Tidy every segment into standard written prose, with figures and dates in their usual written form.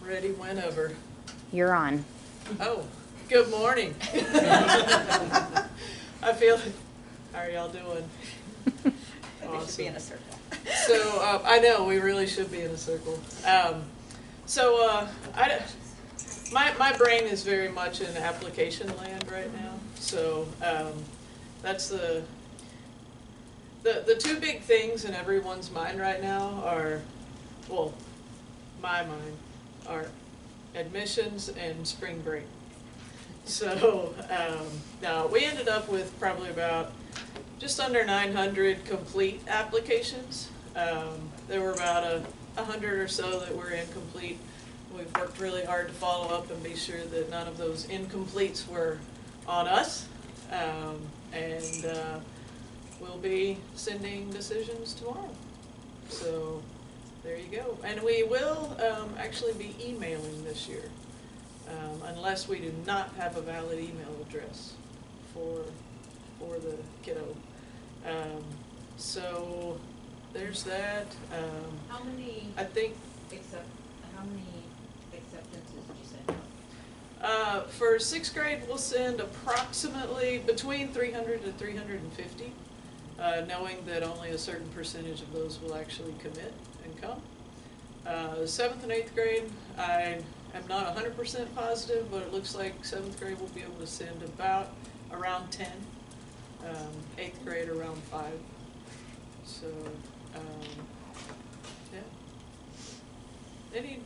Ready whenever. You're on. Oh, good morning. I feel, how are y'all doing? Awesome. We should be in a circle. So, I know, we really should be in a circle. My brain is very much in application land right now. So, that's the two big things in everyone's mind right now are, well, my mind, are admissions and spring break. So, now we ended up with probably about just under 900 complete applications. There were about 100 or so that were incomplete. We've worked really hard to follow up and be sure that none of those incompletes were on us. We'll be sending decisions tomorrow. So there you go. And we will actually be emailing this year, unless we do not have a valid email address for the kiddo. So there's that. How many? I think. How many acceptances did you send out? For 6th grade, we'll send approximately between 300 to 350, knowing that only a certain percentage of those will actually commit and come. 7th and 8th grade, I am not 100% positive, but it looks like 7th grade will be able to send about around 10. 8th grade around 5. So, yeah. Any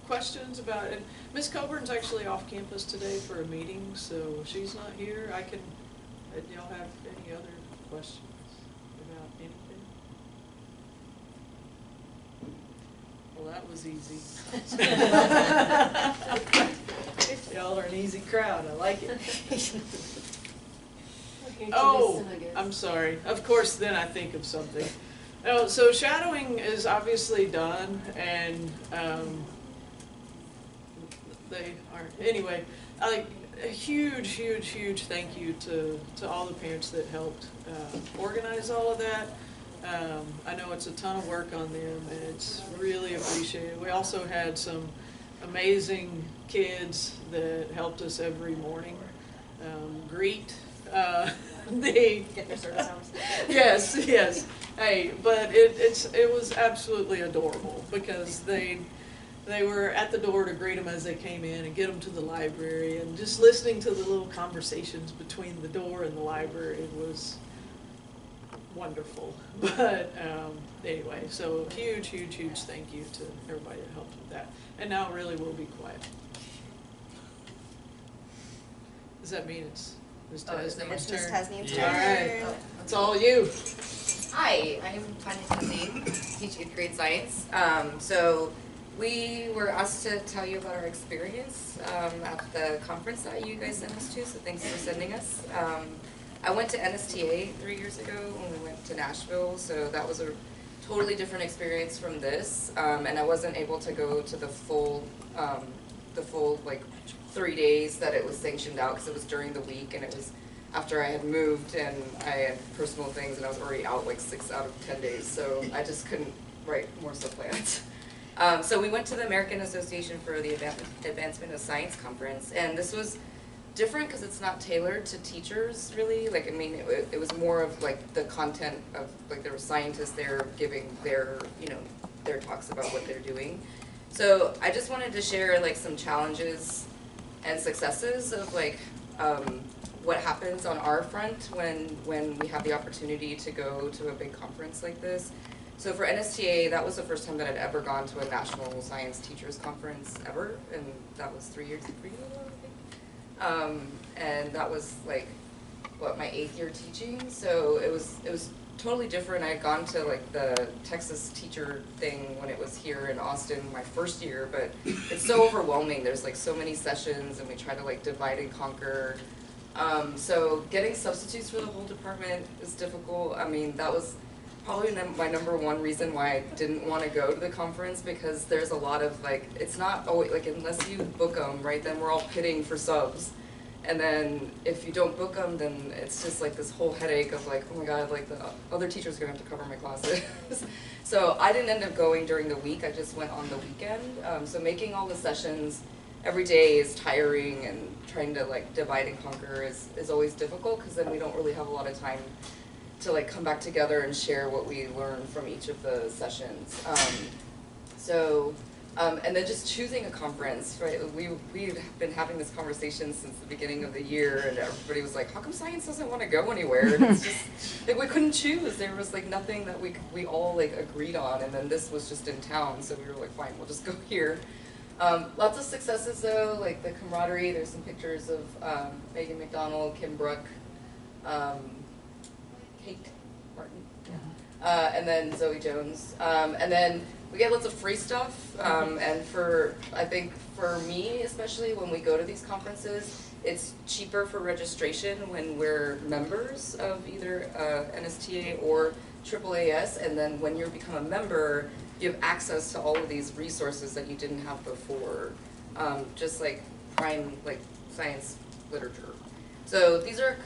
questions about it? Ms. Coburn's actually off campus today for a meeting, so she's not here. Y'all have any other questions about anything? Well, that was easy. Y'all are an easy crowd. I like it. Oh, I'm sorry. Of course, then I think of something. Oh, so shadowing is obviously done, and they aren't. Anyway, a huge thank you to all the parents that helped organize all of that. I know it's a ton of work on them, and it's really appreciated. We also had some amazing kids that helped us every morning greet. Get their service hours. Yes. Hey, but it was absolutely adorable because they were at the door to greet them as they came in and get them to the library, and just listening to the little conversations between the door and the library was wonderful. But anyway, so huge thank you to everybody that helped with that. And now really we'll be quiet. Does that mean it's Tasneem's turn? Tasneem's All right, turn. it's all you. Hi, I'm Tasneem Ms, teach 8th grade science. So we were asked to tell you about our experience at the conference that you guys sent us to, so thanks for sending us. I went to NSTA 3 years ago when we went to Nashville, so that was a totally different experience from this, and I wasn't able to go to the full like 3 days that it was sanctioned out because it was during the week, and it was after I had moved and I had personal things, and I was already out like 6 out of 10 days, so I just couldn't write more stuff plans. So we went to the American Association for the Advancement of Science conference, and this was different because it's not tailored to teachers really. Like, I mean, it was more of like the content of, like, there were scientists there giving their, their talks about what they're doing. So I just wanted to share like some challenges and successes of like what happens on our front when we have the opportunity to go to a big conference like this. So for NSTA, that was the first time that I'd ever gone to a national science teachers conference ever, and that was 3 years ago, I think. And that was like, what, my 8th year teaching, so it was totally different. I had gone to like the Texas teacher thing when it was here in Austin my first year, but it's so overwhelming. There's like so many sessions, and we try to like divide and conquer. So getting substitutes for the whole department is difficult. I mean, that was probably my #1 reason why I didn't want to go to the conference, because there's a lot of like, it's not always like, unless you book them, right, then we're all pitting for subs. And then if you don't book them, then it's just like this whole headache of like, oh my god, like the other teacher's gonna have to cover my classes. So I didn't end up going during the week, I just went on the weekend. So making all the sessions every day is tiring, and trying to like divide and conquer is always difficult, because then we don't really have a lot of time to like come back together and share what we learned from each of the sessions. And then just choosing a conference, right? We've been having this conversation since the beginning of the year, and everybody was like, how come science doesn't want to go anywhere? And it's just, like, we couldn't choose. There was like nothing that we all like agreed on, and then this was just in town, so we were like, fine, we'll just go here. Lots of successes though, like the camaraderie. There's some pictures of Megan McDonald, Kim Brook, Kate Martin, and then Zoe Jones. And then we get lots of free stuff, and I think for me especially, when we go to these conferences, it's cheaper for registration when we're members of either NSTA or AAAS, and then when you become a member, you have access to all of these resources that you didn't have before, just like prime like science literature. So these are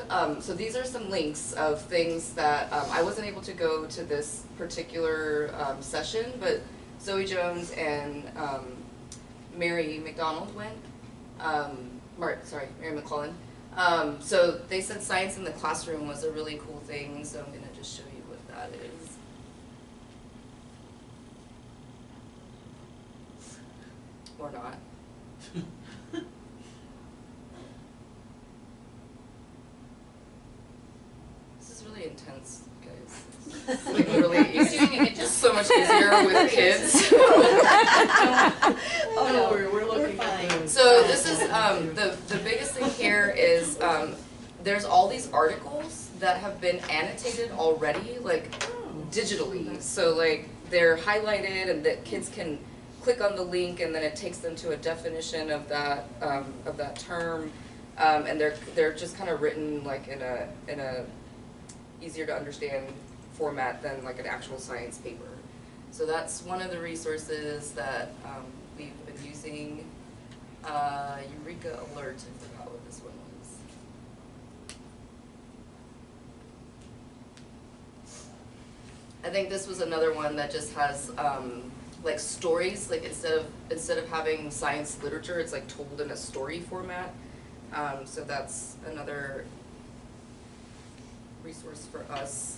some links of things that I wasn't able to go to this particular session, but Zoe Jones and Mary McDonald went. Mary McClellan. So they said science in the classroom was a really cool thing, so I'm going to just show you what that is. Or not. This is really intense, guys. It's like really easy. Just so much easier with kids. Oh no, we're looking at the. So this is the biggest thing here is there's all these articles that have been annotated already, like digitally. So like they're highlighted, and that kids can click on the link, and then it takes them to a definition of that term, and they're just kind of written like in a easier to understand format than like an actual science paper. So that's one of the resources that we've been using. Eureka Alert, I forgot what this one was. I think this was another one that just has like stories, like instead of having science literature, it's like told in a story format. So that's another resource for us.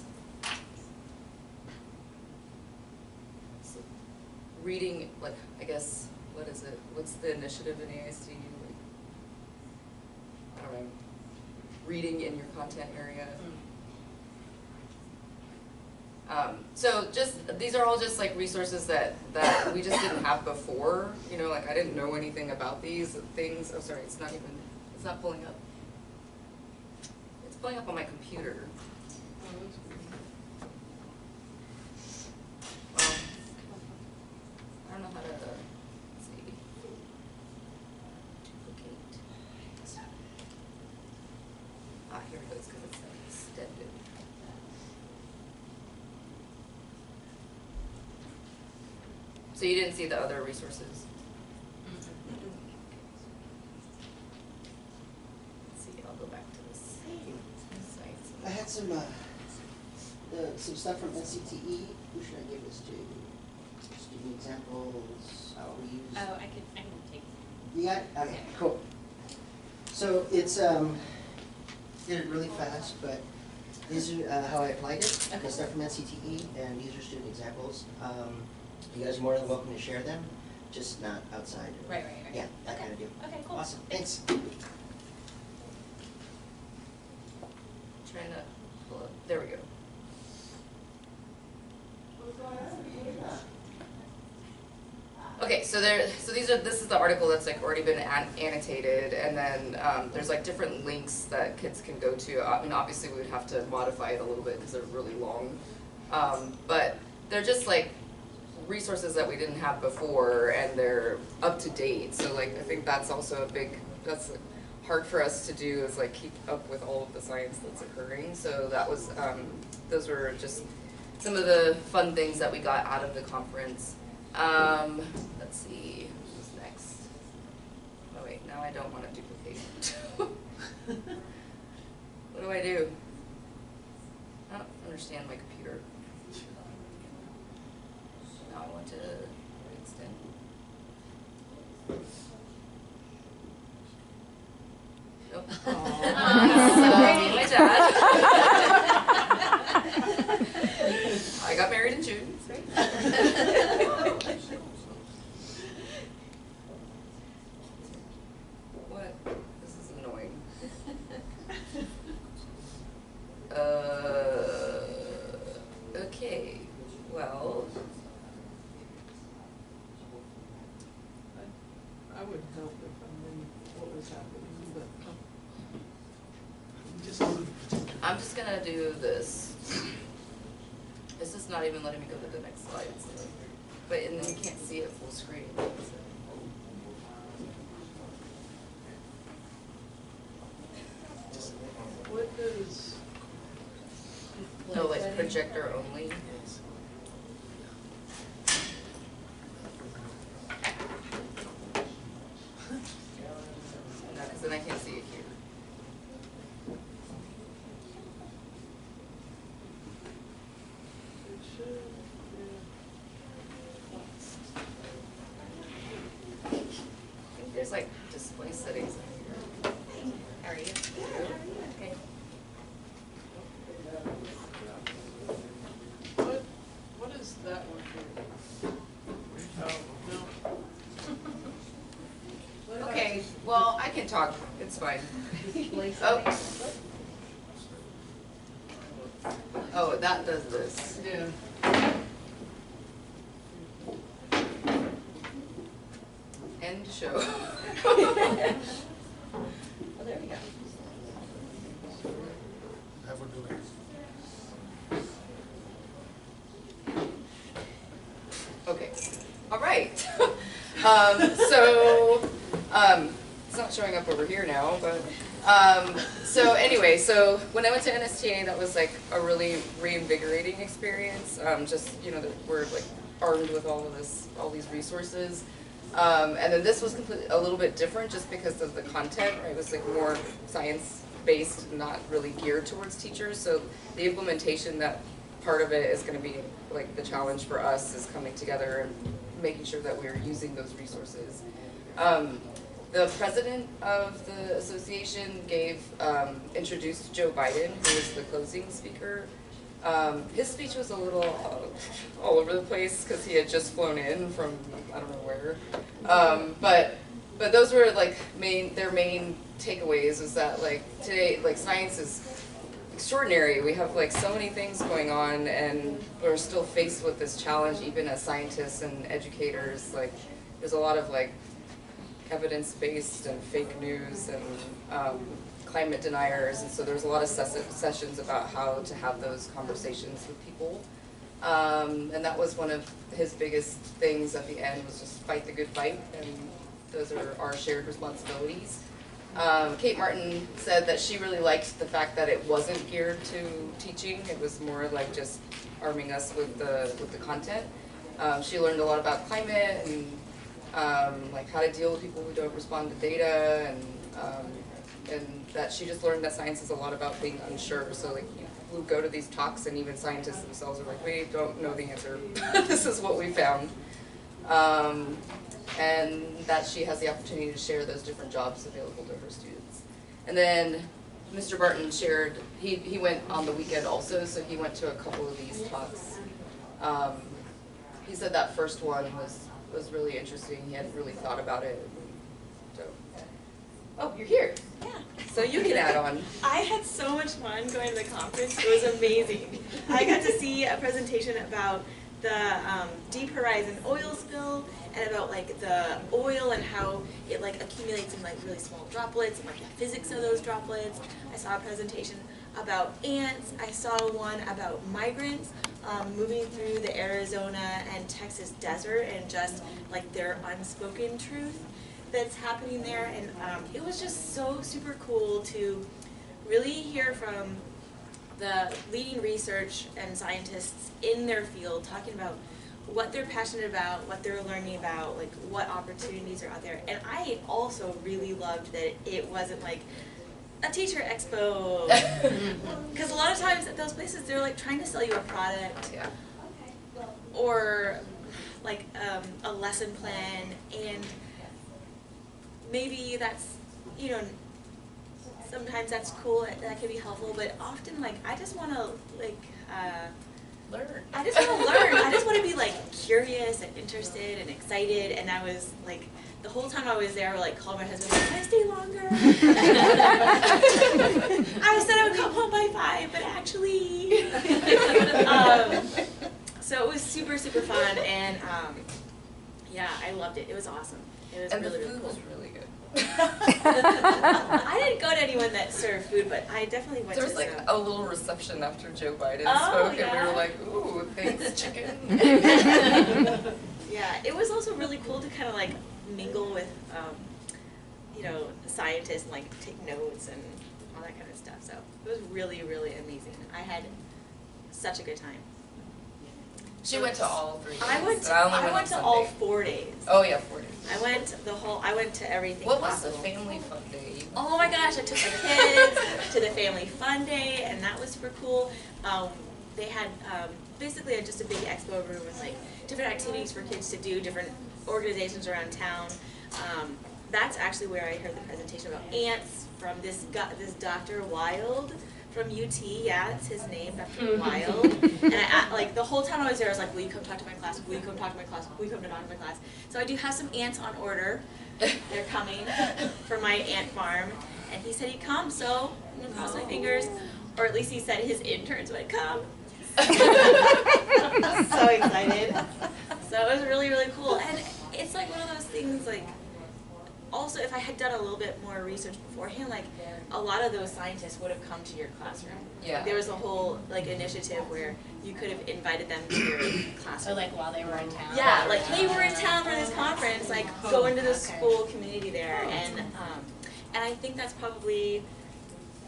So reading, like, I guess, what is it? What's the initiative in AIST? Like, I don't know. Reading in your content area. So these are all just like resources that we just didn't have before. You know, like I didn't know anything about these things. Oh, sorry, it's not pulling up. It's pulling up on my computer. Well, I don't know how to, let's see. Duplicate. Here it goes, because it's extended. So you didn't see the other resources? Let's see, I'll go back to this. I had some stuff from NCTE. Who should I give this to? Student examples, how we use. Oh, I can take. You got it? Okay, cool. So it's, did it really fast, but these are how I applied it. Okay. The stuff from NCTE, and these are student examples. You guys are more than welcome to share them, just not outside. Right. Yeah, that kind of deal. Okay, cool. Awesome, thanks. Trying to pull up. There we go. Okay, so this is the article that's like already been annotated, and then there's like different links that kids can go to. I mean, obviously we would have to modify it a little bit because they're really long, but they're just like resources that we didn't have before, and they're up to date. So like I think that's also that's like hard for us to do, is like keep up with all of the science that's occurring. So that was those were just some of the fun things that we got out of the conference. Let's see, who's next? Oh wait, now I don't want to duplicate. What do I do? I don't understand my computer. Now I want to extend. Nope. My dad. I got married in June. What? This is annoying. Okay. Well. I would help if I knew what was happening, but I'm just gonna do this. This is not even letting me go to the next slide. So. But and then you can't see it full screen. So. what does? No, like projector only. No, because then I can't see it here. It should, I think there's like display settings in here. How are you? Okay. What is that one here? Oh, no. Okay, well, I can talk, it's fine. Oh. Oh, that does this. Yeah. End show. Oh, there we go. Have a good one. Okay, all right. It's not showing up over here now, but, so anyway, so when I went to NSTA, that was like a really reinvigorating experience. Just, you know, that we're like armed with all these resources. And then this was a little bit different just because of the content, right? It was like more science-based, not really geared towards teachers. So the implementation, that part of it is going to be like the challenge for us, is coming together and making sure that we're using those resources. The president of the association introduced Joe Biden, who was the closing speaker. His speech was a little all over the place because he had just flown in from I don't know where. But those were like their main takeaways, is that like today, like science is extraordinary. We have like so many things going on, and we're still faced with this challenge even as scientists and educators. Like there's a lot of like evidence-based and fake news and climate deniers, and so there's a lot of sessions about how to have those conversations with people. And that was one of his biggest things at the end, was just fight the good fight, and those are our shared responsibilities. Kate Martin said that she really liked the fact that it wasn't geared to teaching. It was more like just arming us with the content. She learned a lot about climate and like how to deal with people who don't respond to data, and that she just learned that science is a lot about being unsure. So like you go to these talks, and even scientists themselves are like, we don't know the answer. This is what we found. And that she has the opportunity to share those different jobs available to her students. And then Mr. Barton shared, he went on the weekend also, so he went to a couple of these talks. He said that first one was really interesting. He hadn't really thought about it. So, oh, you're here. Yeah. So you can add on. I had so much fun going to the conference. It was amazing. I got to see a presentation about the Deep Horizon oil spill, and about like the oil and how it like accumulates in like really small droplets, and like the physics of those droplets. I saw a presentation about ants. I saw one about migrants moving through the Arizona and Texas desert, and just like their unspoken truth that's happening there. And it was just so super cool to really hear from the leading research and scientists in their field talking about what they're passionate about, what they're learning about, like what opportunities are out there. And I also really loved that it wasn't like a teacher expo. Because a lot of times at those places, they're like trying to sell you a product Yeah. or like a lesson plan, and maybe that's, you know, sometimes that's cool, that can be helpful, but often like I just want to like Learn. I just want to learn. I just want to be like curious and interested and excited. And I was like, the whole time I was there, I would like call my husband, like, can I stay longer? I said I would come home by 5, but actually. So it was super, super fun, and yeah, I loved it. It was awesome. It was And really, the really food cool. was really good. I didn't go to anyone that served food, but I definitely went There to was like some. a little reception after Joe Biden Oh, spoke, and yeah. we were like, ooh, thanks, chicken. Yeah, it was also really cool to kind of like mingle with, you know, scientists and like take notes and all that kind of stuff. So it was really, really amazing. I had such a good time. She went to all 3 days. I went but I only I went went on to all Sunday. 4 days. Oh yeah, 4 days. I went to everything What was the possible. family fun day? Oh my gosh, I took my kids to the family fun day, and that was super cool. They had basically just a big expo room with like different activities for kids to do, different organizations around town. That's actually where I heard the presentation about ants from this Dr. Wild from UT. Yeah, that's his name, Dr. Wild. And I like the whole time I was there, I was like, will you come talk to my class? Will you come talk to my class? Will you come talk to my class? So I do have some ants on order. They're coming for my ant farm, and he said he'd come, so I'm gonna cross my fingers, or at least he said his interns would come. So excited. So it was really, really cool, and it's like one of those things like, also if I had done a little bit more research beforehand, like a lot of those scientists would have come to your classroom. Yeah. There was a whole like initiative where you could have invited them to your classroom. So like while they were in town? Yeah, like, hey, we're in town for this conference, like, go into the school community there, and I think that's probably,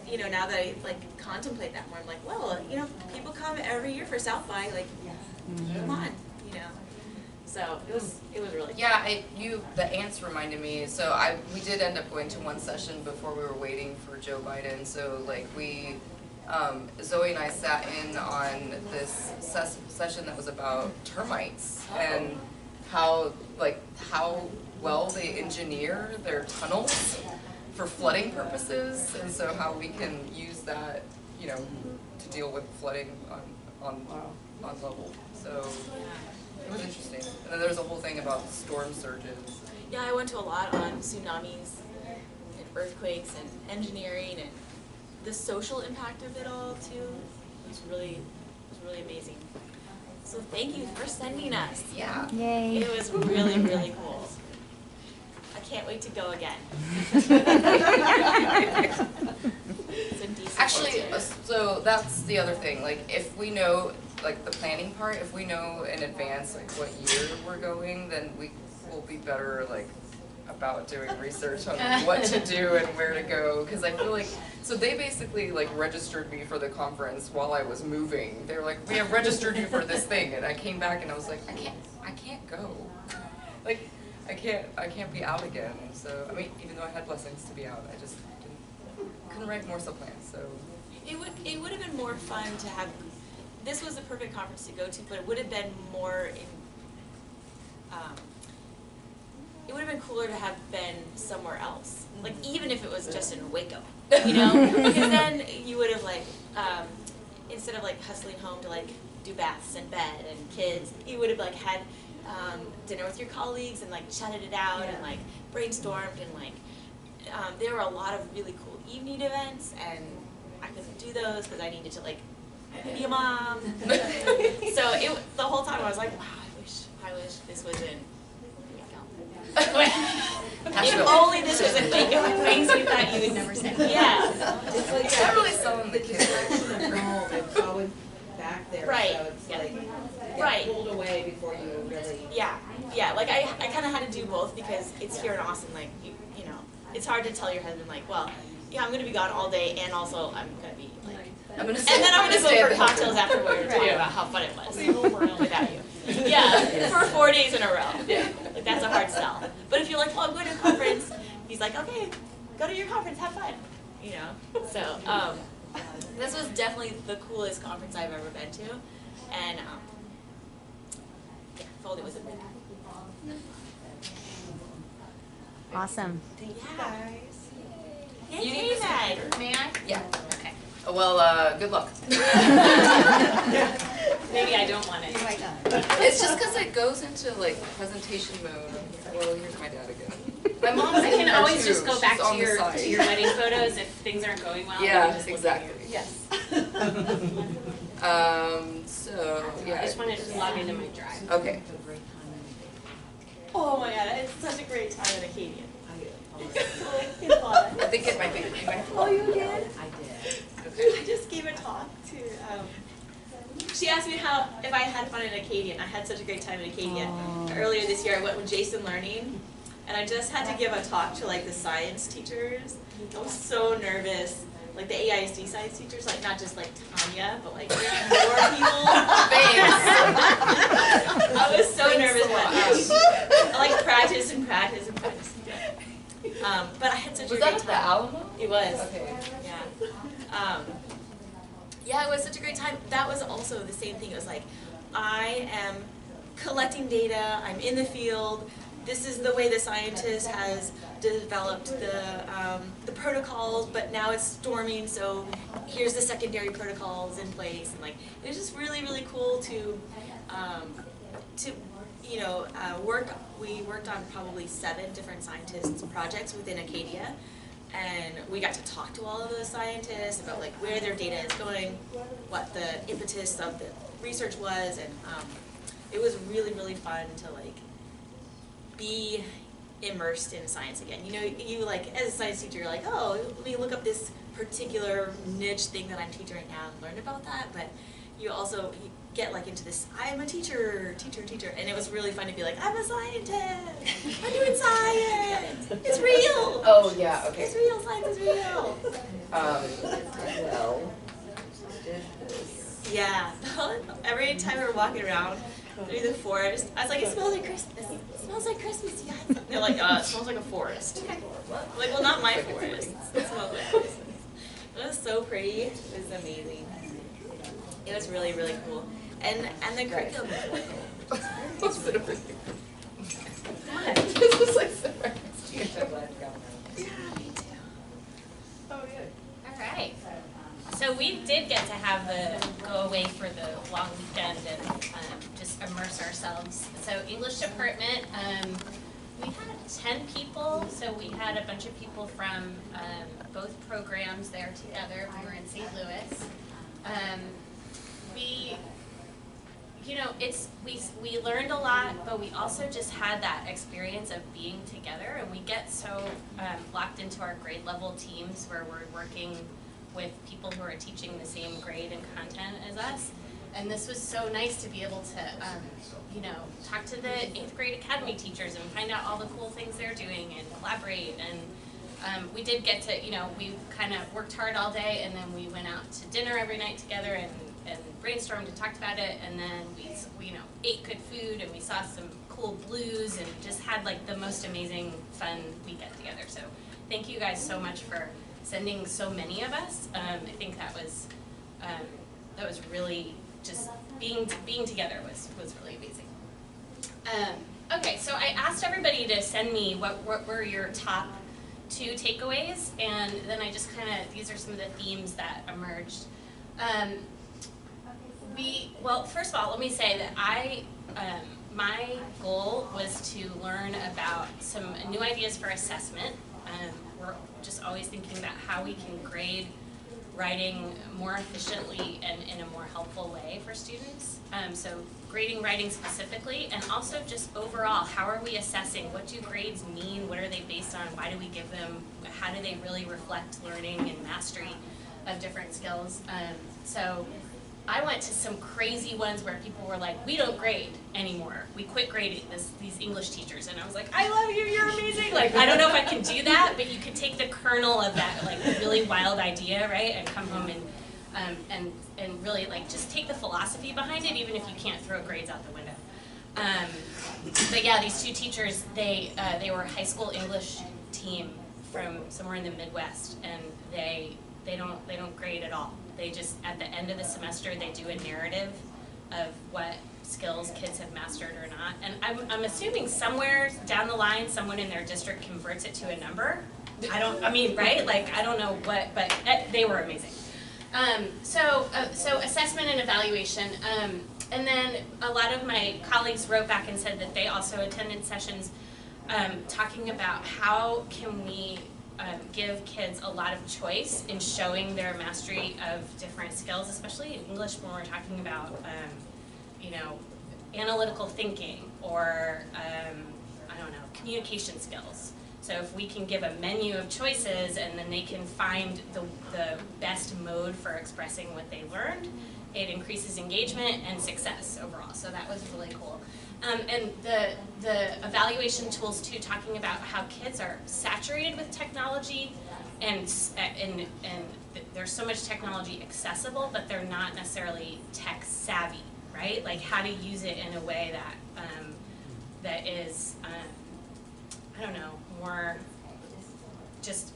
you know, now that I, like, contemplate that more, I'm like, well, you know, people come every year for South by, like, come on, you know, so it was really cool. Yeah, the ants reminded me, so we did end up going to one session before we were waiting for Joe Biden, so like Zoe and I sat in on this session that was about termites and how well they engineer their tunnels for flooding purposes, and so how we can use that, you know, to deal with flooding on level. So it was interesting. And then there was a whole thing about storm surges. Yeah, I went to a lot on tsunamis and earthquakes and engineering and the social impact of it all too. It was really amazing. So thank you for sending us. Yeah. Yay. It was really, really cool. I can't wait to go again. Some decent Actually, pictures. so that's the other thing, like if we know, like the planning part, if we know in advance like what year we're going, then we will be better like about doing research on what to do and where to go, because I feel like, so they basically like registered me for the conference while I was moving. They were like, we have registered you for this thing, and I came back and I was like, I can't go. Like, I can't be out again. So, I mean, even though I had blessings to be out, I just couldn't write more sub-plans, so. It would have been more fun to have, this was the perfect conference to go to, but it would have been more in, it would have been cooler to have been somewhere else. Like, even if it was just in Waco, you know? Because then you would have like, instead of like hustling home to like do baths and bed and kids, you would have like had dinner with your colleagues and like chatted it out and like brainstormed, and like there were a lot of really cool evening events, and I couldn't do those because I needed to like be a mom. So the whole time I was like, wow, I wish this was in if only this was in Waco. Things we thought you would never say. Yeah. It's like It's not really selling the kids. No, it's always back there, Right. so it's Yeah. like, Right. get pulled away before you really. Yeah, like I kind of had to do both because it's here in Austin. Like you know, it's hard to tell your husband like, well, yeah, I'm gonna be gone all day, and also I'm gonna be like, I'm gonna and then I'm gonna stay go at for the Hilton. cocktails afterward and talk about how fun it was without you. Yeah, for 4 days in a row. Like that's a hard sell. But if you're like, well, I'm going to a conference, he's like, okay, go to your conference, have fun. you know? So, this was definitely the coolest conference I've ever been to, and, yeah, Foley was amazing. Awesome. Thank you guys. Yay, KMAG. May I? Yeah. Okay. Well, good luck. Maybe I don't want it. You might not. It's just because it goes into like presentation mode. Well, here's my dad again. My mom's I in can there always too. just go back She's on to the your side. wedding photos if things aren't going well. Yeah, you just look exactly. at Yes. So I yeah. just wanted to log into my drive. Okay. Oh my god, it's such a great time at Acadian. It's fun. I think it might be. Oh, you did? I did. I just gave a talk to, she asked me if I had fun at Acadian. I had such a great time at Acadian. Earlier this year I went with Jason Learning, and I just had to give a talk to like the science teachers. I was so nervous. Like the AISD science teachers, like not just like Tanya, but like more people. Thanks. I was so nervous, but I like practice and practice and practice. But I had such Was a that great at the time. Alamo? It was. Okay. Yeah. Yeah, it was such a great time. That was also the same thing. It was like, I am collecting data, I'm in the field, this is the way the scientist has developed the protocols, but now it's storming, so here's the secondary protocols in place. And like, it was just really, really cool to you know, we worked on probably 7 different scientists' projects within Acadia. And we got to talk to all of those scientists about like where their data is going, what the impetus of the research was, and it was really, really fun to like be immersed in science again. You know, you like as a science teacher, you're like, oh, let me look up this particular niche thing that I'm teaching right now and learn about that. But you also get like into this, I'm a teacher, and it was really fun to be like, I'm a scientist, I'm doing science, it's real. Oh yeah. Okay. It's real, science is real. Well. Did this. Yeah, every time we were walking around through the forest, I was like, it smells like Christmas. It smells like Christmas, you guys. They're like, it smells like a forest. I'm like, well, not my forest. It smells like Christmas. It was so pretty. It was amazing. It was really, really cool. And the curriculum was really cool. What's the difference? What? This was like so nice. Yeah, me too. Oh yeah. All right. So we did get to have the go away for the long weekend and just immerse ourselves. So English department, we had 10 people. So we had a bunch of people from both programs there together. We were in St. Louis. You know, we learned a lot, but we also just had that experience of being together, and we get so locked into our grade level teams where we're working with people who are teaching the same grade and content as us. And this was so nice to be able to, you know, talk to the 8th grade academy teachers and find out all the cool things they're doing and collaborate. And we did get to, you know, we kind of worked hard all day, and then we went out to dinner every night together and brainstormed and talked about it, and then we you know, ate good food, and we saw some cool blues and just had like the most amazing fun weekend together. So thank you guys so much for sending so many of us. I think that was really just being together was really amazing. Okay, so I asked everybody to send me what were your top 2 takeaways, and then I just kind of, these are some of the themes that emerged. Well, first of all, let me say that my goal was to learn about some new ideas for assessment. We're just always thinking about how we can grade writing more efficiently and in a more helpful way for students. So grading writing specifically, and also just overall, how are we assessing? What do grades mean? What are they based on? Why do we give them? How do they really reflect learning and mastery of different skills? So I went to some crazy ones where people were like, we don't grade anymore. We quit grading these English teachers. And I was like, I love you, you're amazing. Like, I don't know if I can do that, but you could take the kernel of that like really wild idea, right? And come home and really like just take the philosophy behind it, even if you can't throw grades out the window. But yeah, these 2 teachers, they were high school English team from somewhere in the Midwest, and they don't grade at all. They just, at the end of the semester, they do a narrative of what skills kids have mastered or not. And I'm assuming somewhere down the line, someone in their district converts it to a number. Right? Like, I don't know what, but they were amazing. So assessment and evaluation. And then a lot of my colleagues wrote back and said that they also attended sessions talking about how can we give kids a lot of choice in showing their mastery of different skills, especially in English when we're talking about, analytical thinking or, communication skills. So if we can give a menu of choices and then they can find the best mode for expressing what they learned, it increases engagement and success overall. So that was really cool. And the evaluation tools too, talking about how kids are saturated with technology and there's so much technology accessible, but they're not necessarily tech savvy, right? Like how to use it in a way that that is,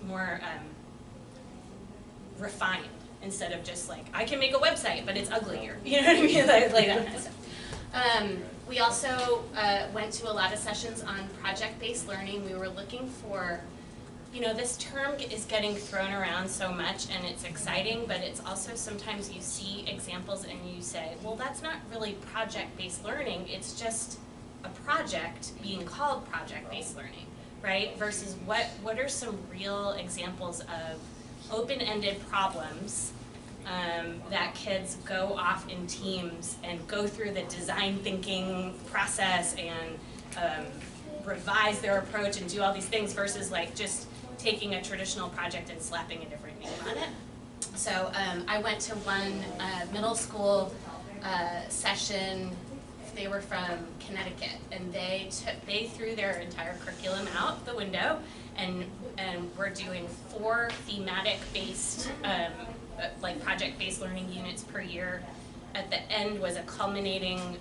more refined instead of just like, I can make a website, but it's uglier. You know what I mean? Like that kind of stuff. We also went to a lot of sessions on project-based learning. We were looking for, this term is getting thrown around so much and it's exciting, but it's also sometimes you see examples and you say, well, that's not really project-based learning, it's just a project being called project-based learning, right? Versus what are some real examples of open-ended problems that kids go off in teams and go through the design thinking process and revise their approach and do all these things versus like just taking a traditional project and slapping a different name on it. So I went to one middle school session. They were from Connecticut, and they threw their entire curriculum out the window, and we're doing 4 thematic-based, like project-based learning units per year. At the end was a culminating,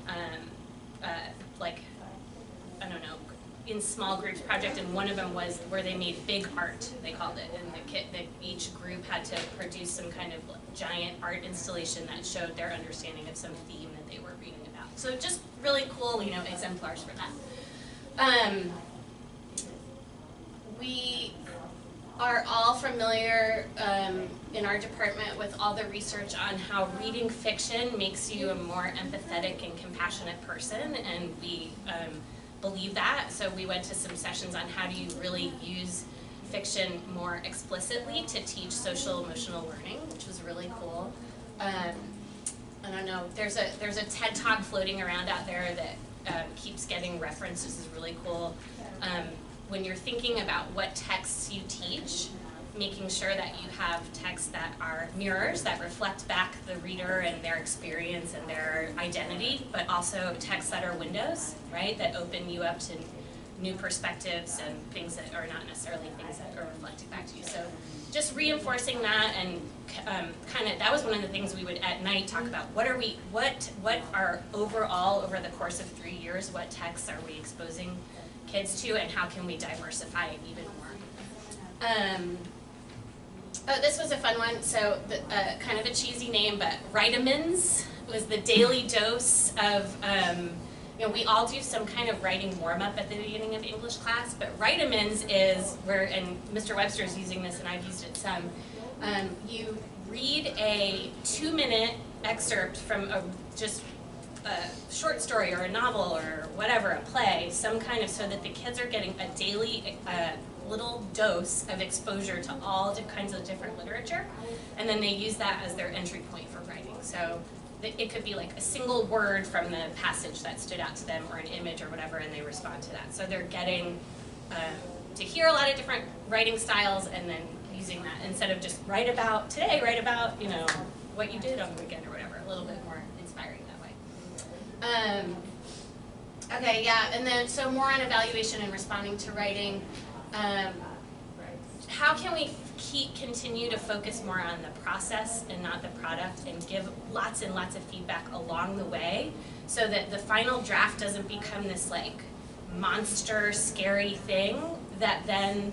in small groups project, and one of them was where they made big art, they called it, and each group had to produce some kind of giant art installation that showed their understanding of some theme that they were reading about. So just really cool, exemplars for that. We are all familiar in our department with all the research on how reading fiction makes you a more empathetic and compassionate person, and we believe that. So we went to some sessions on how do you really use fiction more explicitly to teach social emotional learning, which was really cool. I don't know, there's a TED Talk floating around out there that keeps getting referenced. This is really cool. When you're thinking about what texts you teach, making sure that you have texts that are mirrors, that reflect back the reader and their experience and their identity, but also texts that are windows, right, that open you up to new perspectives and things that are not necessarily things that are reflected back to you. So just reinforcing that, and that was one of the things we would at night talk about. What are overall, over the course of 3 years, what texts are we exposing kids to, and how can we diversify it even more? This was a fun one. So kind of a cheesy name, but Vitamins was the daily dose of, we all do some kind of writing warm-up at the beginning of English class, but Vitamins is where, and Mr. Webster's using this and I've used it some, you read a 2-minute excerpt from just a short story or a novel or whatever, a play, some kind of, so that the kids are getting a daily little dose of exposure to all kinds of different literature, and then they use that as their entry point for writing. So it could be like a single word from the passage that stood out to them, or an image or whatever, and they respond to that. So they're getting to hear a lot of different writing styles, and then using that instead of just write about what you did on the weekend or whatever. A little bit more inspiring that way. Okay, yeah, and then so more on evaluation and responding to writing. How can we continue to focus more on the process and not the product, and give lots and lots of feedback along the way, so that the final draft doesn't become this like monster scary thing that then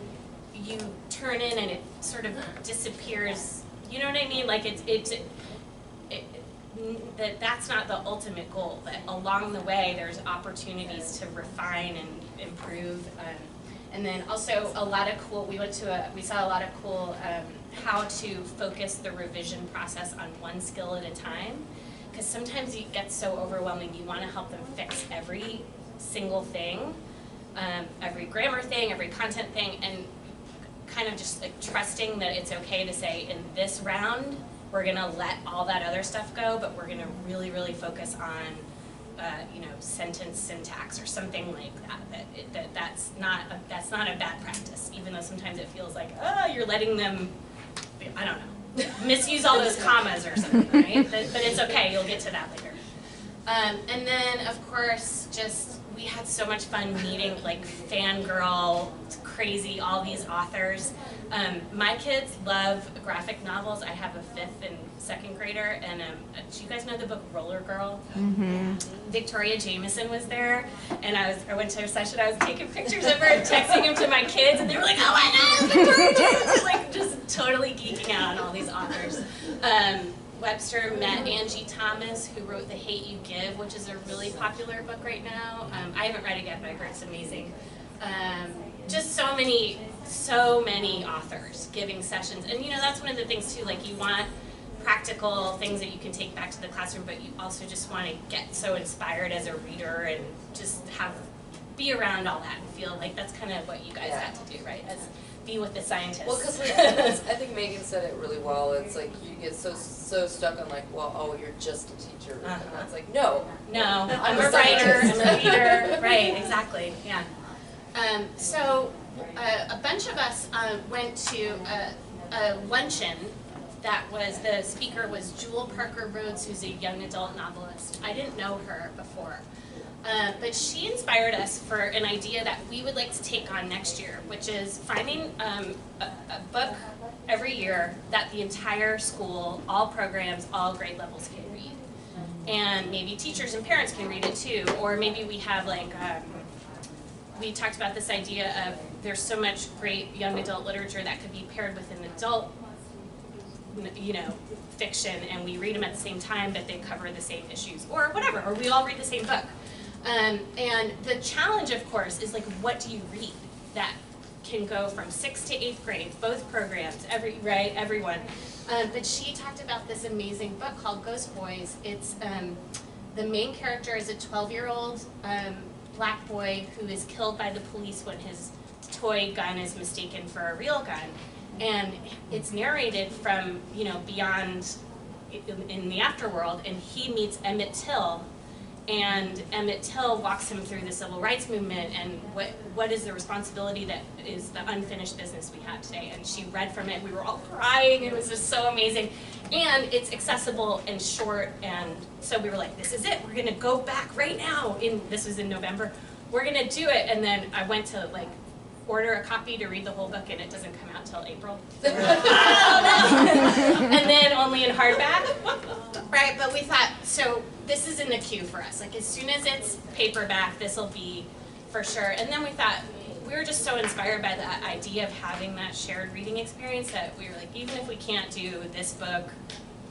you turn in and it sort of disappears. You know what I mean? Like that's not the ultimate goal. That along the way there's opportunities to refine and improve. And then also a lot of cool. We saw a lot of cool how to focus the revision process on one skill at a time. Because sometimes it gets so overwhelming. You want to help them fix every single thing, every grammar thing, every content thing, and kind of just like trusting that it's okay to say, in this round, we're gonna let all that other stuff go, but we're gonna really, really focus on, sentence syntax or something like that. That's not a bad practice, even though sometimes it feels like, oh, you're letting them, I don't know, misuse all those commas or something, right? But it's okay, you'll get to that later. And then, of course, we had so much fun meeting, like, fangirl, crazy, all these authors. My kids love graphic novels. I have a 5th and 2nd grader, and do you guys know the book Roller Girl? Mm-hmm. Victoria Jameson was there, and I went to her session. I was taking pictures of her and texting them to my kids, and they were like, "Oh my God, Victoria Jameson!" Like, just totally geeking out on all these authors. Webster met Angie Thomas, who wrote The Hate You Give, which is a really popular book right now. I haven't read it yet, but I heard it's amazing. Just so many authors giving sessions. And that's one of the things too, like, you want practical things that you can take back to the classroom, but you also just want to get so inspired as a reader and just be around all that and feel like that's kind of what you guys got to do, right? Be with the scientists. Well, because I think Megan said it really well. It's like you get so stuck on like, well, you're just a teacher. And it's like, no. No, I'm a writer, I'm a reader. Right, exactly, yeah. So a bunch of us went to a luncheon the speaker was Jewel Parker Rhodes, who's a young adult novelist. I didn't know her before. But she inspired us for an idea that we would like to take on next year, which is finding a book every year that the entire school, all programs, all grade levels can read. And maybe teachers and parents can read it too, or maybe we have we talked about this idea of there's so much great young adult literature that could be paired with an adult fiction, and we read them at the same time, but they cover the same issues, or whatever, or we all read the same book. And the challenge, of course, is like, what do you read that can go from 6th to 8th grade, both programs, everyone. But she talked about this amazing book called Ghost Boys. It's the main character is a 12-year-old black boy who is killed by the police when his toy gun is mistaken for a real gun. And it's narrated from, beyond in the afterworld, and he meets Emmett Till, and Emmett Till walks him through the civil rights movement and what is the responsibility that is the unfinished business we have today. And she read from it, we were all crying, it was just so amazing. And it's accessible and short, and so we were like, this is it, we're gonna go back right now, this was in November, we're gonna do it. And then I went to order a copy to read the whole book, and it doesn't come out till April. Oh, no. And then only in hardback, right? But we thought, so this is in the queue for us. Like, as soon as it's paperback, this will be for sure. And then we thought, we were just so inspired by the idea of having that shared reading experience that we were like, even if we can't do this book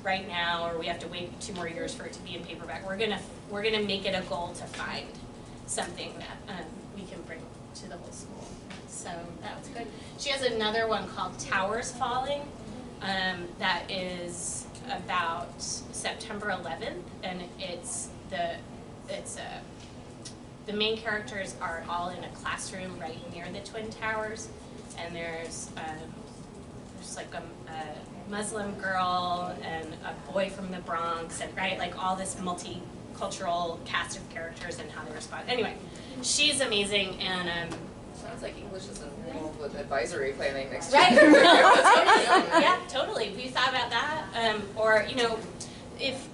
right now, or we have to wait 2 more years for it to be in paperback, we're gonna make it a goal to find something that we can bring to the whole school. So that was good. She has another one called Towers Falling that is about September 11th, and the main characters are all in a classroom right near the Twin Towers, and there's like a Muslim girl and a boy from the Bronx, and all this multicultural cast of characters and how they respond. Anyway, she's amazing, and sounds like English is involved with advisory planning next year. Right. Yeah, totally. We thought about that. Or if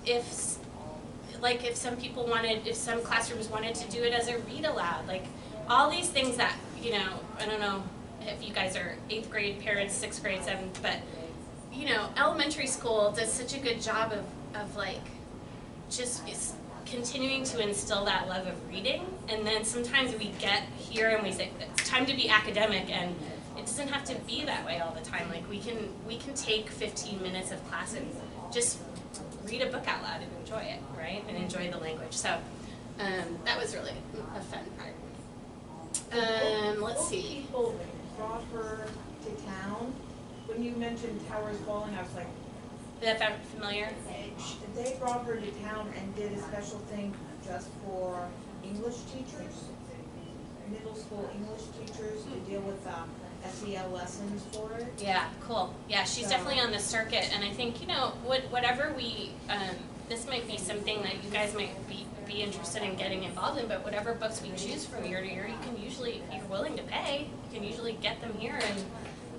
some classrooms wanted to do it as a read aloud, all these things that, I don't know if you guys are 8th grade parents, 6th grade, 7th, but elementary school does such a good job of just continuing to instill that love of reading, and then sometimes we get here and we say, it's time to be academic, and it doesn't have to be that way all the time. Like we can take 15 minutes of class and just read a book out loud and enjoy it, right? And enjoy the language. So that was really a fun part. Let's see. People brought her to town. When you mentioned towers falling, I was like, Is that familiar? they brought her to town and did a special thing just for English teachers, middle school English teachers to deal with SEL lessons for it. Yeah, cool. Yeah, she's So- definitely on the circuit, and I think, you know, whatever we, this might be something that you guys might be interested in getting involved in, but whatever books we choose from year to year, you can usually, if you're willing to pay, you can usually get them here and,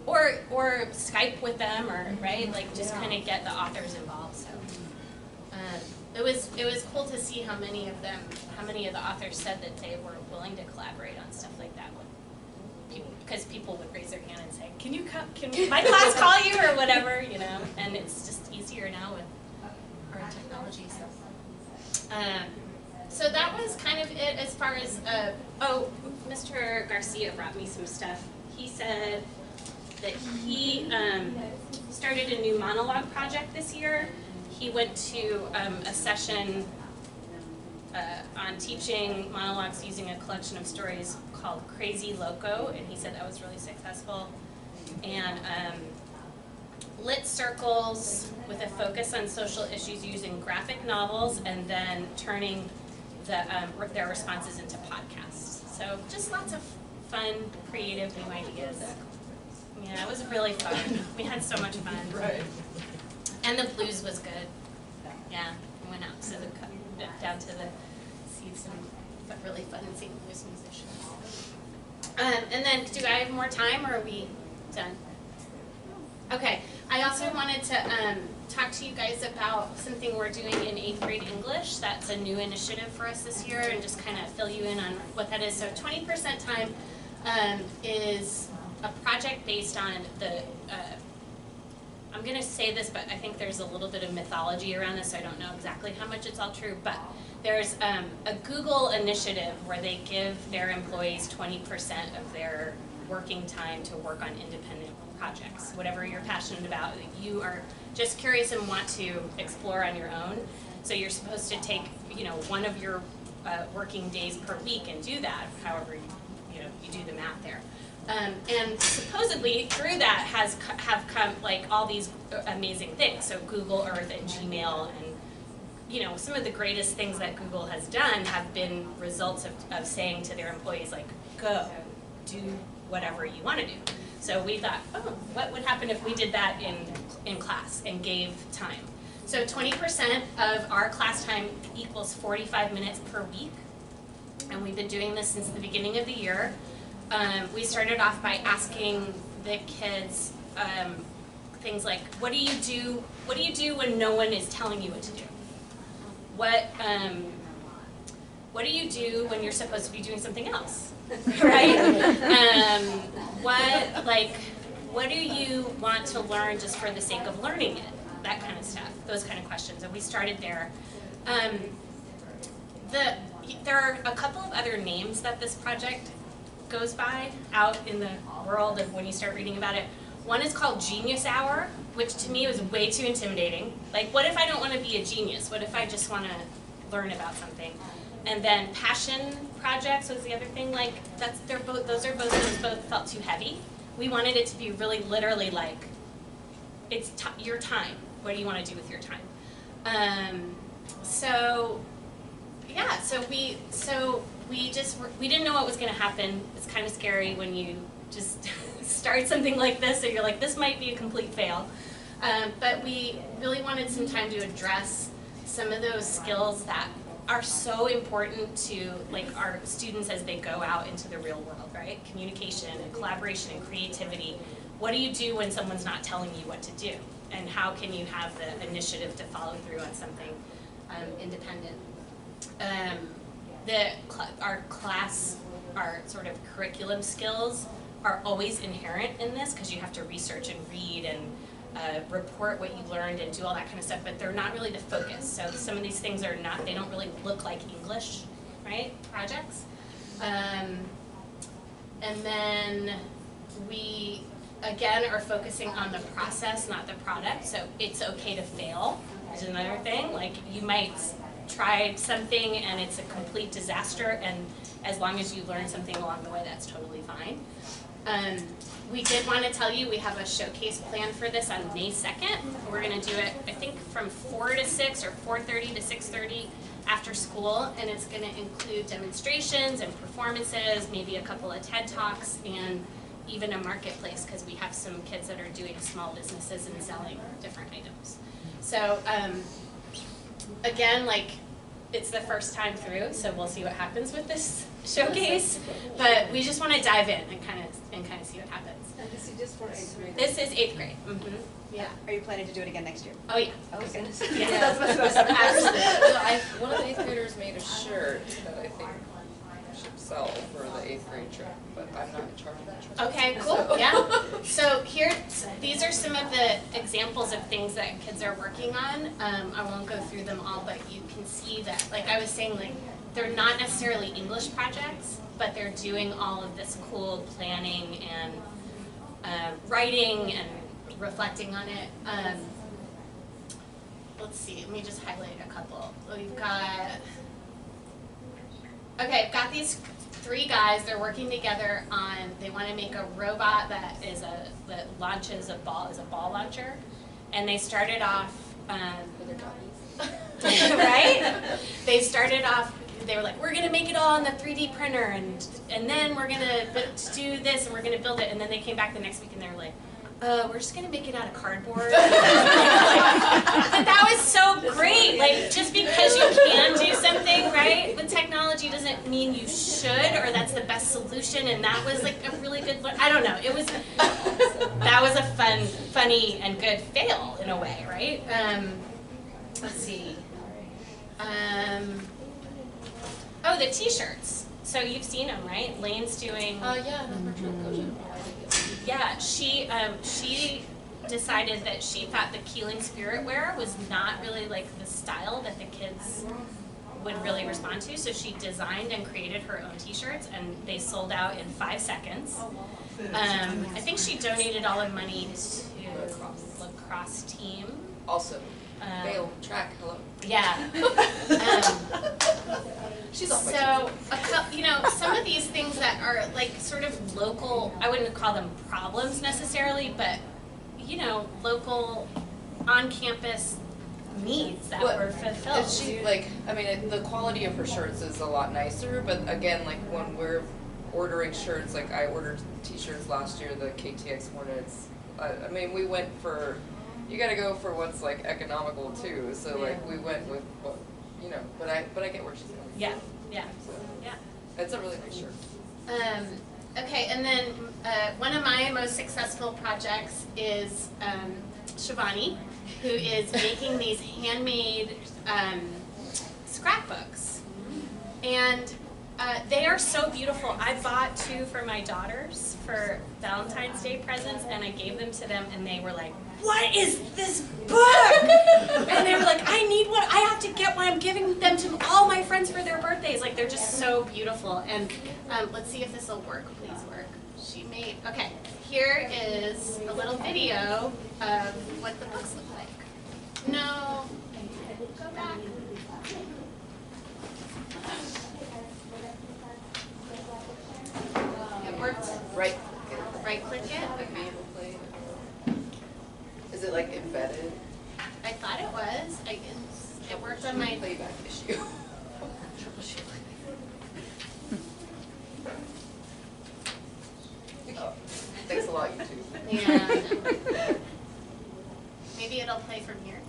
or Skype with them, or, right, like, just kind of get the authors involved, so. It was cool to see how many of the authors said that they were willing to collaborate on stuff like that with because people would raise their hand and say, can my class call you or whatever, you know, and it's just easier now with our technology stuff. So that was kind of it as far as, Mr. Garcia brought me some stuff. He said that he started a new monologue project this year. He went to a session on teaching monologues using a collection of stories called Crazy Loco, and he said that was really successful. And lit circles with a focus on social issues using graphic novels and then turning their responses into podcasts. So just lots of fun, creative, new ideas. Yeah, it was really fun. We had so much fun. Right. And the blues was good. Yeah, we went out to down to the see some really fun St. Louis musicians. And then, do I have more time, or are we done? Okay. I also wanted to talk to you guys about something we're doing in 8th grade English. That's a new initiative for us this year, and just kind of fill you in on what that is. So 20% time is a project based on the I'm going to say this, but I think there's a little bit of mythology around this, so I don't know exactly how much it's all true, but there's a Google initiative where they give their employees 20% of their working time to work on independent projects, whatever you're passionate about, that you are just curious and want to explore on your own. So you're supposed to take, you know, one of your working days per week and do that, however you do the math there. And supposedly through that have come like all these amazing things. So Google Earth and Gmail, and you know, some of the greatest things that Google has done have been results of saying to their employees, like, go do whatever you want to do. So we thought, oh, what would happen if we did that in class and gave time? So 20% of our class time equals 45 minutes per week, and we've been doing this since the beginning of the year. We started off by asking the kids things like, what do you do when no one is telling you what to do? What do you do when you're supposed to be doing something else, right? What do you want to learn just for the sake of learning it? That kind of stuff, those kind of questions, and we started there. There are a couple of other names that this project goes by out in the world, and when you start reading about it. One is called Genius Hour, which to me was way too intimidating. Like, what if I don't want to be a genius? What if I just want to learn about something? And then Passion Projects was the other thing. Like, those both felt too heavy. We wanted it to be really literally like, it's your time. What do you want to do with your time? So we didn't know what was going to happen. It's kind of scary when you just start something like this, so you're like, this might be a complete fail. But we really wanted some time to address some of those skills that are so important to like our students as they go out into the real world, right? Communication and collaboration and creativity. What do you do when someone's not telling you what to do? And how can you have the initiative to follow through on something independent? Our sort of curriculum skills are always inherent in this because you have to research and read and report what you learned and do all that kind of stuff, but they're not really the focus. So some of these things they don't really look like English, right, projects. And then we again, are focusing on the process, not the product. So it's okay to fail, is another thing. Like, you might try something and it's a complete disaster, and as long as you learn something along the way, that's totally fine. We did want to tell you we have a showcase planned for this on May 2nd. We're going to do it, I think, from 4 to 6 or 4:30 to 6:30 after school, and it's going to include demonstrations and performances, maybe a couple of TED Talks, and even a marketplace, because we have some kids that are doing small businesses and selling different items. So again, like, it's the first time through, so we'll see what happens with this showcase. But we just want to dive in and kind of see what happens. And this is just for 8th grade? This is 8th grade. Mm-hmm. Yeah. Are you planning to do it again next year? Oh yeah. I was gonna say. Yeah. That's what I was Absolutely. One of the 8th graders made a shirt that I think should sell for the 8th grade trip, but I'm not in charge of that trip. Okay, cool, yeah. So here, these are some of the examples of things that kids are working on. I won't go through them all, but you can see that, like I was saying, like, they're not necessarily English projects, but they're doing all of this cool planning and writing and reflecting on it. Let's see, let me just highlight a couple. We've got, okay, I've got these 3 guys. They're working together on, they want to make a robot that launches a ball, is a ball launcher. And they started off, right? They started off, they were like, we're going to make it all on the 3D printer, and then we're going to do this, and we're going to build it. And then they came back the next week and they were like, we're just going to make it out of cardboard. But that was so great. Like, just because you can do something, right, with technology doesn't mean you should, or that's the best solution. And that was like a really good, I don't know. It was, that was a funny and good fail in a way, right? Let's see. Oh, the t-shirts. So you've seen them, right? Lane's doing. Yeah, Yeah, she decided that she thought the Keeling Spirit Wear was not really like the style that the kids would really respond to, so she designed and created her own t-shirts, and they sold out in 5 seconds. I think she donated all her money to lacrosse team. Also, Bale, track, hello. Yeah. She's on my So, you know, some of these things that are like sort of local, I wouldn't call them problems necessarily, but, you know, local on-campus needs that were fulfilled. And she, like, I mean, the quality of her shirts is a lot nicer, but again, like, when we're ordering shirts, like, I ordered t-shirts last year, the KTX Hornets. I mean, we went for, you gotta go for what's, like, economical, too, so, like, we went with, what, you know, but I get where she's going. Yeah, yeah, So, yeah. it's a really nice shirt. Okay, and then one of my most successful projects is Shivani, who is making these handmade scrapbooks. And they are so beautiful. I bought 2 for my daughters for Valentine's Day presents, and I gave them to them, and they were like, what is this book? And they were like, I need one, I have to get one, I'm giving them to all my friends for their birthdays. Like, they're just so beautiful. And let's see if this will work, please work. She made, okay, here is a little video of what the books look like. No, go back. It worked. Right. Right click it. Like, be able to play it. Is it, like, embedded? I thought it was. It worked on my. Playback issue. Oh, thanks a lot, YouTube. Yeah. Maybe it'll play from here.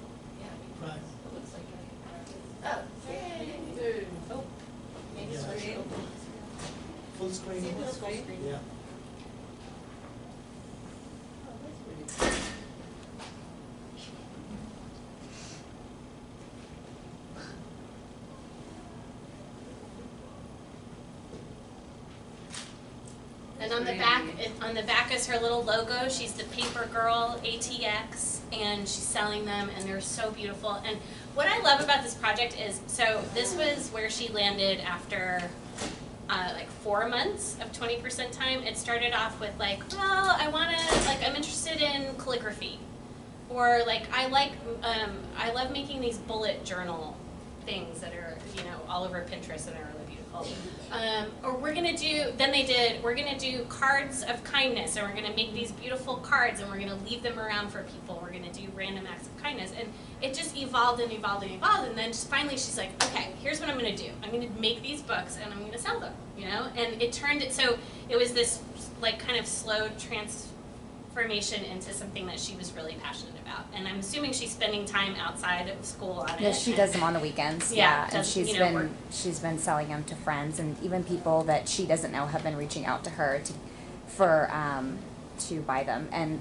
Right. It looks like it. Oh. Yay. Oh. Maybe Yeah. switch it. Full screen. Full screen. Yeah. And on the back is her little logo. She's the paper girl, ATX, and she's selling them, and they're so beautiful. And what I love about this project is, so this was where she landed after like 4 months of 20% time. It started off with like, well, I'm interested in calligraphy, or like I love making these bullet journal things that are, all over Pinterest and are really beautiful. Or we're gonna do cards of kindness, and we're gonna make these beautiful cards, and we're gonna leave them around for people. We're gonna do random acts of kindness, and it just evolved and evolved and evolved. And then finally, she's like, okay, here's what I'm gonna do. I'm gonna make these books, and I'm gonna sell them. And so it was this like kind of slow transformation into something that she was really passionate about. And I'm assuming she's spending time outside of school on it. Yeah, she does them on the weekends. Yeah, and does, she's been selling them to friends, and even people that she doesn't know have been reaching out to her to buy them. And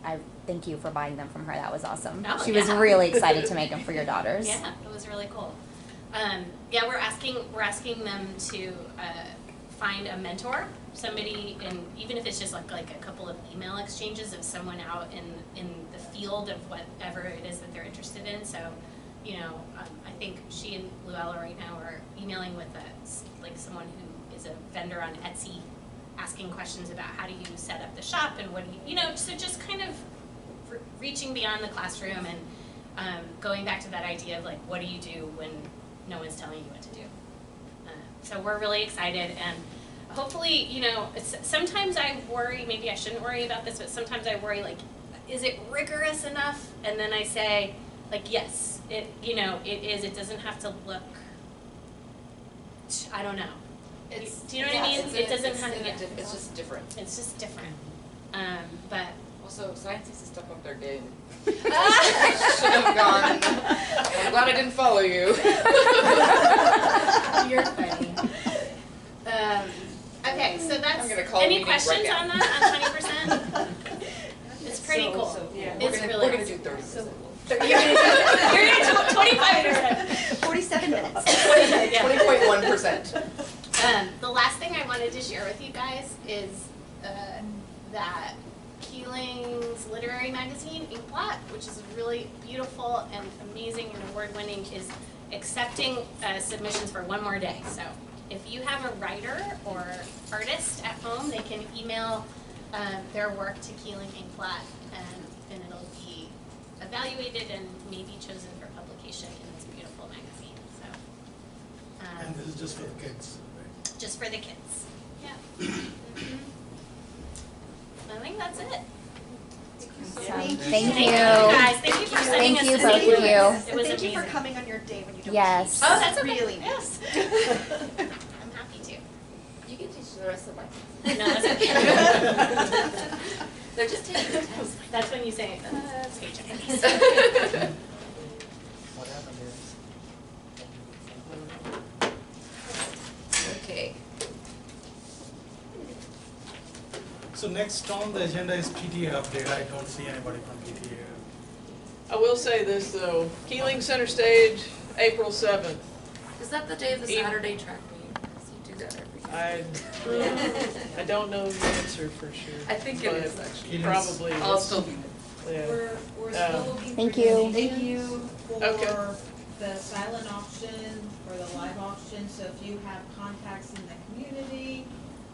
I thank you for buying them from her. That was awesome. Oh, She was really excited to make them for your daughters. Yeah, it was really cool. We're asking them to find a mentor, somebody, and even if it's just like a couple of email exchanges of someone out in the field of whatever it is that they're interested in. So, I think she and Luella right now are emailing with someone who is a vendor on Etsy, asking questions about how do you set up the shop and what do you, so just kind of reaching beyond the classroom and going back to that idea of like, what do you do when no one's telling you what to do? So we're really excited, and hopefully, sometimes I worry, maybe I shouldn't worry about this, but sometimes I worry, like, is it rigorous enough? And then I say, like, yes, it is. It doesn't have to look, I don't know. Do you know what I mean? It doesn't have to, it's just different. It's just different. But also, science needs to step up their game. Should have gone. I'm glad I didn't follow you. You're funny. Okay, so that's, I'm gonna call any meeting questions right on that, on 20%? It's pretty cool. Yeah. It's We're really gonna do 30%. You're gonna do 25%. 47 minutes. 20.1%. The last thing I wanted to share with you guys is that Keeling's literary magazine, Inkblot, which is really beautiful and amazing and award-winning, is accepting submissions for one more day. So if you have a writer or artist at home, they can email their work to Keeling Inkblot, and it'll be evaluated and maybe chosen for publication in this beautiful magazine. So, And this is just for the kids, right? just for the kids. Yeah. I think that's it. Thank you. Guys. Thank you for sending Thank us you, this both of email. you. It was Thank you amazing. for coming on your day when you don't Yes. teach. Oh, that's okay. Really nice. I'm happy to. You can teach the rest of my class. No, that's okay. They're just taking the test. That's when you say, speech Chinese. What happened is, Okay. so next on the agenda is PTA update. I don't see anybody from PTA. I will say this though, Keeling Center Stage, April 7th. Is that the day of the Eve- Saturday track meet? 'Cause you do that every year. I don't know the answer for sure. I think it but is actually. Keeling's- Probably. I'll is. still be Yeah. We're still looking Thank for you. donations Okay. for the silent auction or the live auction. So if you have contacts in the community,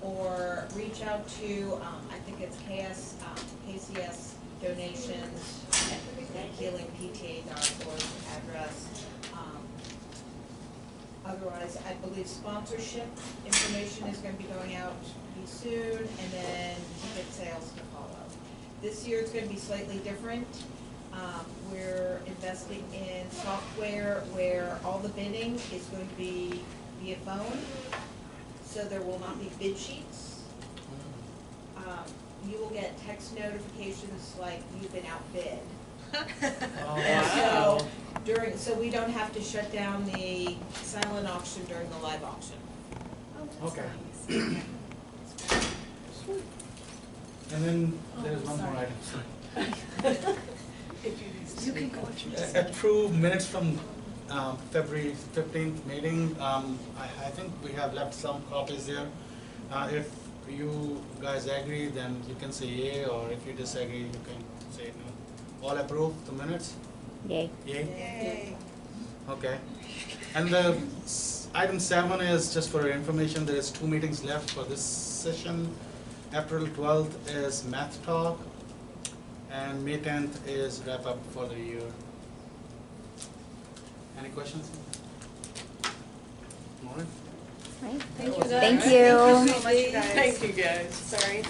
or reach out to, I think it's KCS donations at KeelingPTA.org address. Otherwise, I believe sponsorship information is gonna be going out pretty soon, and then ticket sales to follow. This year it's gonna be slightly different. We're investing in software where all the bidding is going to be via phone, so there will not be bid sheets. You will get text notifications like you've been outbid. Oh, Wow. So we don't have to shut down the silent auction during the live auction. Okay. And then there's one more item, sorry. You can go. Approve minutes from February 15th meeting. I think we have left some copies there. If you guys agree, then you can say yay, or if you disagree, you can say no. All approve the minutes? Yay. Yay? Yay. Okay. And the item 7 is just for your information, there is 2 meetings left for this session. April 12th is math talk, and May 10th is wrap up for the year. Any questions? All right. Right. Thank you guys. Thank you. Thank you so much, you guys. Thank you, guys. Sorry.